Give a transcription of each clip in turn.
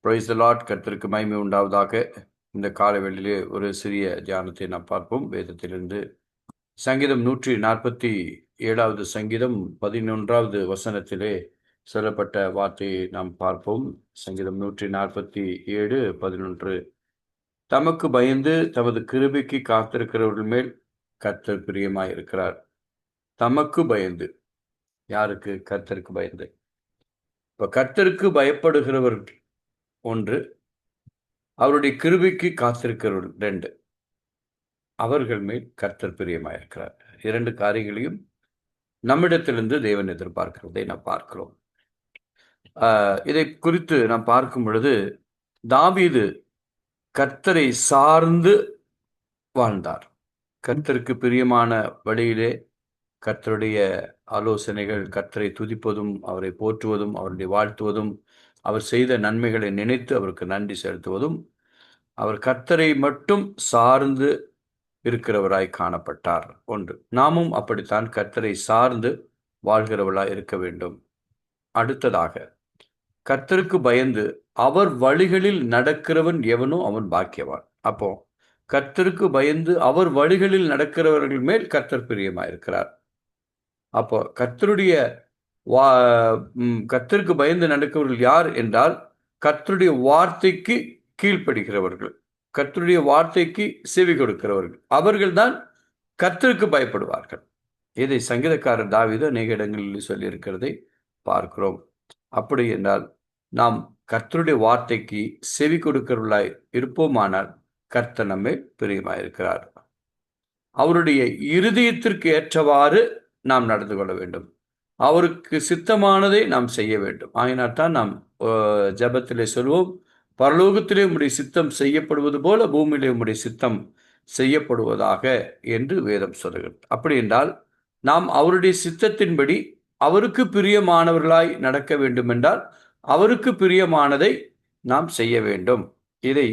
Praise the Lord. கர்த்தருக்கு மகிமை உண்டாவதாக. இந்த காலவெளியிலே ஒரு சிறிய தியானத்தை நாம் பார்ப்போம். வேதத்திலிருந்து சங்கீதம் 147வது சங்கீதம் 11வது வசனத்திலே சொல்லப்பட்ட வார்த்தையை நாம் பார்ப்போம். சங்கீதம் 147:11. தமக்கு பயந்து தமது கிருபைக்கு காத்திருக்கிறவர்கள் மேல் கர்த்தர் பிரியமாயிருக்கிறார். தமக்கு பயந்து, யாருக்கு? கர்த்தருக்கு பயந்து. இப்ப கர்த்தருக்கு பயப்படுகிறவர்கள் ஒன்று, அவருடைய கிருபைக்கு காத்திருக்கிறவர்கள் 2, அவர்கள் மேல் கர்த்தர் பிரியமாயிருக்கிறார். 2 காரியங்களையும் நம்மிடத்திலிருந்து தேவன் எதிர்பார்க்கிறதை நாம் பார்க்கிறோம். இதை குறித்து நாம் பார்க்கும் பொழுது, தாவீது கர்த்தரை சார்ந்து வாழ்ந்தார். கர்த்தருக்கு பிரியமான வழியிலே கர்த்தருடைய ஆலோசனைகள், கர்த்தரை துதிப்பதும், அவரை போற்றுவதும், அவருடைய வாழ்த்துவதும், அவர் செய்த நன்மைகளை நினைத்து அவருக்கு நன்றி செலுத்துவதும், அவர் கர்த்தரை மட்டும் சார்ந்து இருக்கிறவராய் காணப்பட்டார். ஒன்று, நாமும் அப்படித்தான் கர்த்தரை சார்ந்து வாழ்கிறவர்களாய் இருக்க வேண்டும். அடுத்ததாக, கர்த்தருக்கு பயந்து அவர் வழிகளில் நடக்கிறவன் எவனோ அவன் பாக்கியவான். அப்போ கர்த்தருக்கு பயந்து அவர் வழிகளில் நடக்கிறவர்கள் மேல் கர்த்தர் பிரியமாயிருக்கிறார். அப்போ கர்த்தருக்கு பயந்து நடக்கிறவர்கள் யார் என்றால், கர்த்தருடைய வார்த்தைக்கு கீழ்ப்படுகிறவர்கள், கர்த்தருடைய வார்த்தைக்கு செவி கொடுக்கிறவர்கள், அவர்கள்தான் கர்த்தருக்கு பயப்படுவார்கள். இதை சங்கீதக்காரர் தாவீது அநேக இடங்களில் சொல்லியிருக்கிறதை பார்க்கிறோம். அப்படி என்றால் நாம் கர்த்தருடைய வார்த்தைக்கு செவி கொடுக்கிறவர்களாய் இருப்போமானால் கர்த்தர் நம்மை பிரியமாயிருக்கிறார். அவருடைய இருதயத்திற்கு ஏற்றவாறு நாம் நடந்து கொள்ள வேண்டும். அவருக்கு சித்தமானதை நாம் செய்ய வேண்டும். ஆயினால்தான் நாம் ஜெபத்திலே சொல்வோம், பரலோகத்திலே உம்முடைய சித்தம் செய்யப்படுவது போல பூமியிலே உம்முடைய சித்தம் செய்யப்படுவதாக என்று வேதம் சொல்கிறது. அப்படி என்றால் நாம் அவருடைய சித்தத்தின்படி அவருக்கு பிரியமானவர்களாய் நடக்க வேண்டும் என்றால் அவருக்கு பிரியமானதை நாம் செய்ய வேண்டும். இதை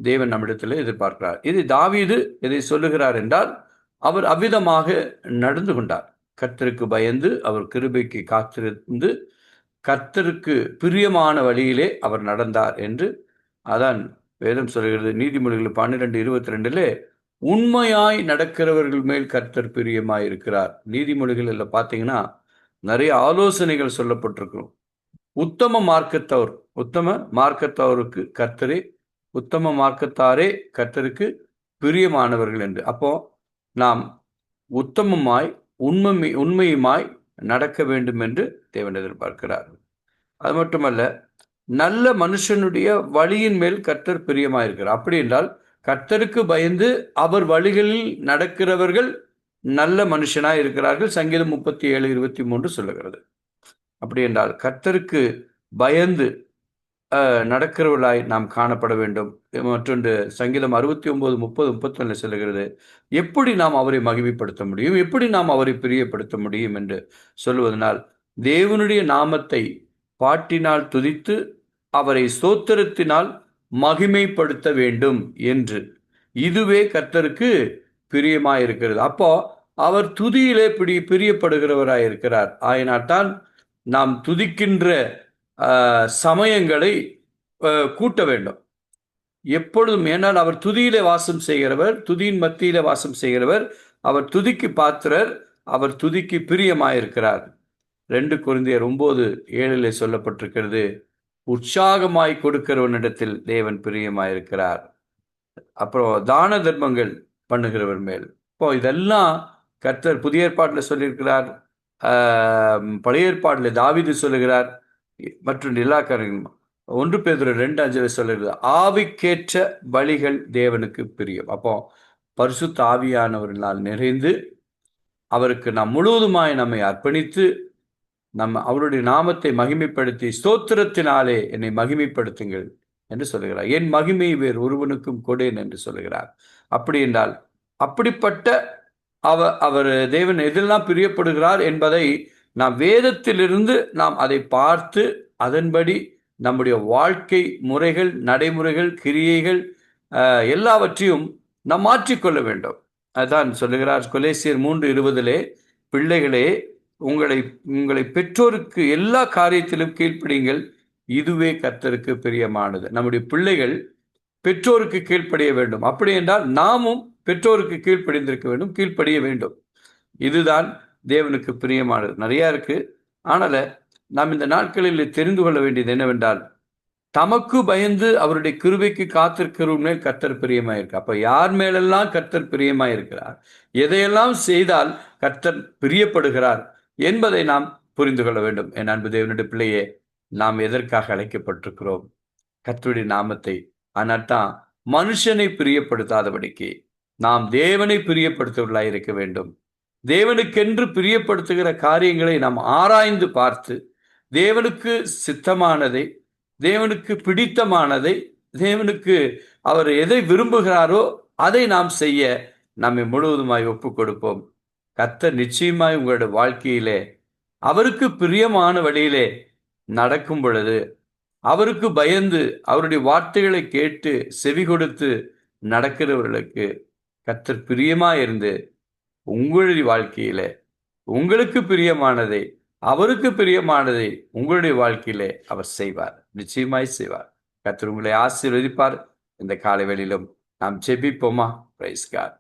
தேவன் நம்மிடத்தில் எதிர்பார்க்கிறார். இது தாவீது எதை சொல்லுகிறார் என்றால், அவர் அவ்விதமாக நடந்து கொண்டார். கர்த்தருக்கு பயந்து அவர் கிருபைக்கு காத்திருந்து கர்த்தருக்கு பிரியமான வழியிலே அவர் நடந்தார் என்று அதான் வேதம் சொல்கிறது. நீதிமொழிகள் 12:22 உண்மையாய் நடக்கிறவர்கள் மேல் கர்த்தர் பிரியமாய் இருக்கிறார். நீதிமொழிகளில் பார்த்தீங்கன்னா நிறைய ஆலோசனைகள் சொல்லப்பட்டிருக்கும். உத்தம மார்க்கத்தவருக்கு கர்த்தரே, உத்தம மார்க்கத்தாரே கர்த்தருக்கு பிரியமானவர்கள் என்று. அப்போ நாம் உத்தமமாய் உண்மையுமாய் நடக்க வேண்டும் என்று தேவன் எதிர்பார்க்கிறார். அது மட்டுமல்ல, நல்ல மனுஷனுடைய வழியின் மேல் கர்த்தர் பிரியமாயிருக்கிறார். அப்படி என்றால் கர்த்தருக்கு பயந்து அவர் வழிகளில் நடக்கிறவர்கள் நல்ல மனுஷனாய் இருக்கிறார்கள். சங்கீதம் 37:23 சொல்லுகிறது. அப்படி என்றால் கர்த்தருக்கு பயந்து நடக்கிறவர்களாய் நாம் காணப்பட வேண்டும். மற்றொன்று சங்கீதம் 69:30-31 சொல்லுகிறது, எப்படி நாம் அவரை மகிமைப்படுத்த முடியும், எப்படி நாம் அவரை பிரியப்படுத்த முடியும் என்று சொல்லுவதனால், தேவனுடைய நாமத்தை பாட்டினால் துதித்து அவரை ஸ்தோத்திரத்தினால் மகிமைப்படுத்த வேண்டும் என்று, இதுவே கர்த்தருக்கு பிரியமாயிருக்கிறது. அப்போ அவர் துதியிலே பிரியப்படுகிறவராய் இருக்கிறார். ஆயினால்தான் நாம் துதிக்கின்ற சமயங்களை கூட்ட வேண்டும் எப்பொழுதும். ஏனால் அவர் துதியிலே வாசம் செய்கிறவர், துதியின் மத்தியிலே வாசம் செய்கிறவர், அவர் துதிக்கு பாத்திரர், அவர் துதிக்கு பிரியமாயிருக்கிறார். 2 கொரிந்தியர் 9:7 சொல்லப்பட்டிருக்கிறது, உற்சாகமாய் கொடுக்கிறவனிடத்தில் தேவன் பிரியமாயிருக்கிறார். அப்புறம் தான தர்மங்கள் பண்ணுகிறவர் மேல். இப்போ இதெல்லாம் கர்த்தர் புதிய ஏற்பாட்டில் சொல்லியிருக்கிறார், பழைய ஏற்பாட்டில் தாவீது சொல்லுகிறார், மற்றும் எல்லா காரியங்களும் 1 பேதுரு 2:5 சொல்லுகிறது, ஆவிக்கேற்ற பலிகள் தேவனுக்கு பிரியம். அப்போ பரிசுத்த ஆவியானவர்களால் நிறைந்து அவருக்கு நாம் முழுவதுமாய் நம்மை அர்ப்பணித்து அவருடைய நாமத்தை மகிமைப்படுத்தி ஸ்தோத்திரத்தினாலே என்னை மகிமைப்படுத்துங்கள் என்று சொல்லுகிறார். என் மகிமை வேறு ஒருவனுக்கும் கொடேன் என்று சொல்லுகிறார். அப்படி என்றால் அப்படிப்பட்ட அவர் தேவன் எதெல்லாம் பிரியப்படுகிறார் என்பதை நாம் வேதத்திலிருந்து நாம் அதை பார்த்து அதன்படி நம்முடைய வாழ்க்கை முறைகள், நடைமுறைகள், கிரியைகள் எல்லாவற்றையும் நாம் மாற்றிக்கொள்ள வேண்டும். அதான் சொல்லுகிறார் கொலேசியர் 3:20, பிள்ளைகளே உங்களை பெற்றோருக்கு எல்லா காரியத்திலும் கீழ்ப்படியுங்கள், இதுவே கர்த்தருக்கு பிரியமானது. நம்முடைய பிள்ளைகள் பெற்றோருக்கு கீழ்ப்படிய வேண்டும். அப்படி என்றால் நாமும் பெற்றோருக்கு கீழ்ப்படிந்திருக்க வேண்டும், கீழ்ப்படிய வேண்டும். இதுதான் தேவனுக்கு பிரியமானது. நிறைய இருக்கு. ஆனால நாம் இந்த நாட்களில் தெரிந்து கொள்ள வேண்டியது என்னவென்றால், தமக்கு பயந்து அவருடைய கிருபைக்கு காத்திருக்கிறவர்கள் மேல் கர்த்தர் பிரியமாயிருக்கு. அப்ப யார் மேலெல்லாம் கர்த்தர் பிரியமாயிருக்கிறார், எதையெல்லாம் செய்தால் கர்த்தர் பிரியப்படுகிறார் என்பதை நாம் புரிந்து கொள்ள வேண்டும். என் அன்பு தேவனுடைய பிள்ளையே, நாம் எதற்காக அழைக்கப்பட்டிருக்கிறோம்? கர்த்தருடைய நாமத்தை, ஆனால்தான் மனுஷனை பிரியப்படுத்தாதபடிக்கு நாம் தேவனை பிரியப்படுத்துவர்களாய் இருக்க வேண்டும். தேவனுக்கென்று பிரியப்படுத்துகிற காரியங்களை நாம் ஆராய்ந்து பார்த்து, தேவனுக்கு சித்தமானதை, தேவனுக்கு பிடித்தமானதை, தேவனுக்கு அவர் எதை விரும்புகிறாரோ அதை நாம் செய்ய நம்மை முழுவதுமாய் ஒப்புக் கொடுப்போம். கர்த்தர் நிச்சயமாய் உங்களுடைய வாழ்க்கையிலே அவருக்கு பிரியமான வழியிலே நடக்கும் பொழுது, அவருக்கு பயந்து அவருடைய வார்த்தைகளை கேட்டு செவி கொடுத்து நடக்கிறவர்களுக்கு கர்த்தர் பிரியமாயிருந்து உங்களுடைய வாழ்க்கையில உங்களுக்கு பிரியமானதை, அவருக்கு பிரியமானதை உங்களுடைய வாழ்க்கையிலே அவர் செய்வார். நிச்சயமாய் செய்வார். கர்த்தர் உங்களை ஆசீர்வதிப்பார். இந்த காலை வேளையிலும் நாம் ஜெபிப்போமா? Praise God.